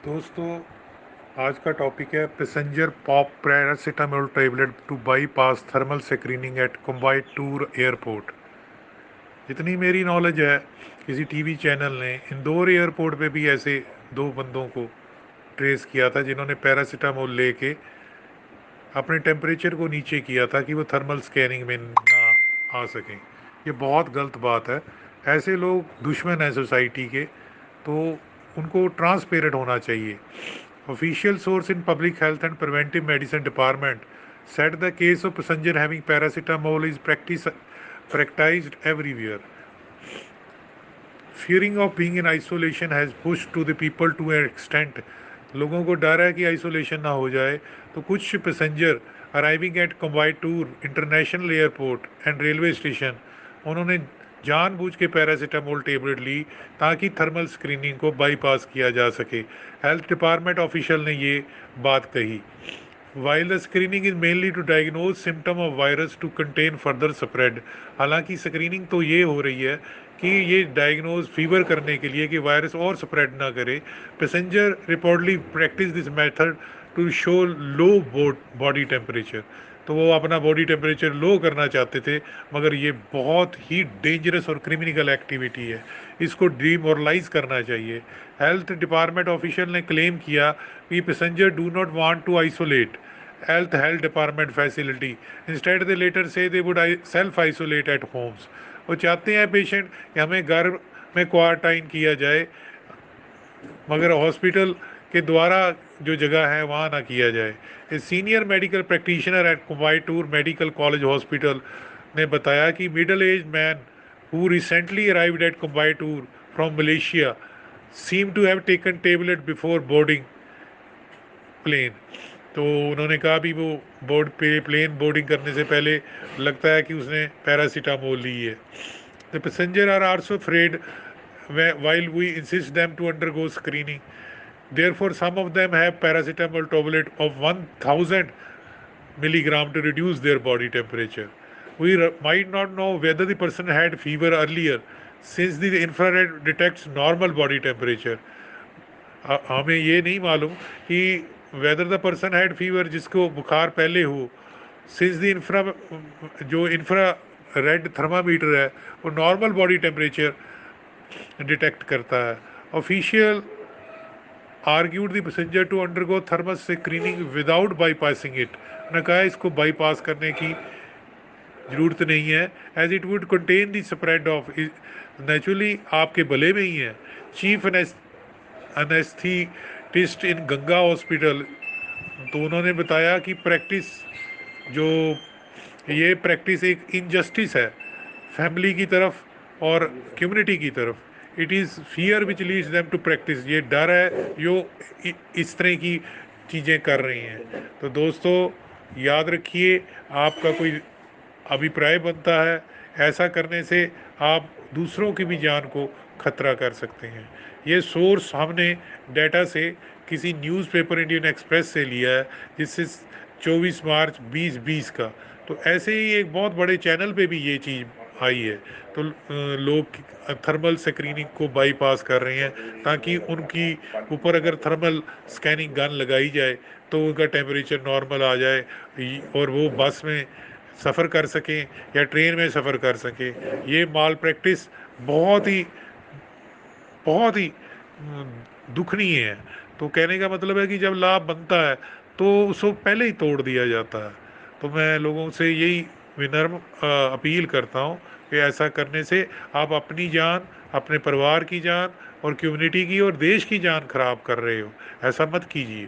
दोस्तों, आज का टॉपिक है passenger pop paracetamol tablet to bypass thermal screening at Coimbatore airport. जितनी मेरी नॉलेज है, किसी टीवी चैनल ने इंदौर एयरपोर्ट पे भी ऐसे दो बंदों को ट्रेस किया था जिन्होंने पैरासीटामोल लेके अपने टेम्परेचर को नीचे किया था कि वो थर्मल स्कैनिंग में ना आ सकें। ये बहुत गलत बात है। ऐसे लोग दुश्मन हैं सोसाइटी के, तो उनको ट्रांसपेरेंट होना चाहिए। Official source in Public Health and Preventive Medicine Department said the case of passenger having paracetamol is practiced everywhere. Fearing of being in isolation has pushed to the people to an extent. लोगों को डर है कि isolation ना हो जाए, तो कुछ passenger arriving at Coimbatore international airport and railway station, उन्होंने जानबूझ के पैरासीटामोल टेबलेट ली ताकि थर्मल स्क्रीनिंग को बाईपास किया जा सके। हेल्थ डिपार्टमेंट ऑफिशियल ने ये बात कही। While the screening is mainly to diagnose symptom of virus to contain further spread. हालांकि स्क्रीनिंग तो ये हो रही है कि ये डायग्नोज फीवर करने के लिए कि वायरस और स्प्रेड ना करे। Passenger reportedly practise this method to show low body temperature. तो वो अपना बॉडी टेम्परेचर लो करना चाहते थे, मगर ये बहुत ही डेंजरस और क्रिमिनल एक्टिविटी है। इसको डीमोरलाइज करना चाहिए। हेल्थ डिपार्टमेंट ऑफिशियल ने क्लेम किया कि passenger do not want to isolate health department facility. Instead they later say they would self isolate at homes. वो चाहते हैं पेशेंट कि हमें घर में क्वारंटाइन किया जाए, मगर हॉस्पिटल के द्वारा जो जगह है वहाँ ना किया जाए। A senior medical practitioner at Coimbatore medical college hospital ने बताया कि middle age man who recently arrived at Coimbatore from Malaysia seem to have taken tablet before boarding plane. तो उन्होंने कहा भी वो बोर्ड पे प्लेन बोर्डिंग करने से पहले लगता है कि उसने पैरासीटामोल ली है। The passenger are also afraid while we insist them to undergo screening. Therefore, some of them have paracetamol tablet of 1000 milligram to reduce their body temperature. We might not know whether the person had fever earlier, since the infrared detects normal body temperature. हमें ये नहीं मालूम कि whether the person had fever, जिसको बुखार पहले हो, since the infrared thermometer है वो नॉर्मल बॉडी टेम्परेचर डिटेक्ट करता है। Official argued the passenger to undergo thermal screening without bypassing it. उन्होंने कहा इसको बाईपास करने की ज़रूरत नहीं है, as it would contain the spread of naturally आपके भले में ही है। Chief anaesthetist in Ganga hospital, तो उन्होंने बताया कि जो ये प्रैक्टिस एक इनजस्टिस है फैमिली की तरफ और कम्युनिटी की तरफ। It is fear which leads them to practise. ये डर है जो इस तरह की चीज़ें कर रही हैं। तो दोस्तों, याद रखिए, आपका कोई अभिप्राय बनता है, ऐसा करने से आप दूसरों की भी जान को खतरा कर सकते हैं। ये सोर्स हमने डाटा से किसी न्यूज़पेपर इंडियन एक्सप्रेस से लिया है, जिससे 24 मार्च 2020 का। तो ऐसे ही एक बहुत बड़े चैनल पे भी ये चीज़ आई है। तो लोग थर्मल स्क्रीनिंग को बाईपास कर रहे हैं ताकि उनकी ऊपर अगर थर्मल स्कैनिंग गन लगाई जाए तो उनका टेम्परेचर नॉर्मल आ जाए और वो बस में सफ़र कर सकें या ट्रेन में सफ़र कर सकें। ये माल प्रैक्टिस बहुत ही दुखनीय है। तो कहने का मतलब है कि जब लाभ बनता है तो उसको पहले ही तोड़ दिया जाता है। तो मैं लोगों से यही विनम्र अपील करता हूँ कि ऐसा करने से आप अपनी जान, अपने परिवार की जान और कम्युनिटी की और देश की जान खराब कर रहे हो। ऐसा मत कीजिए।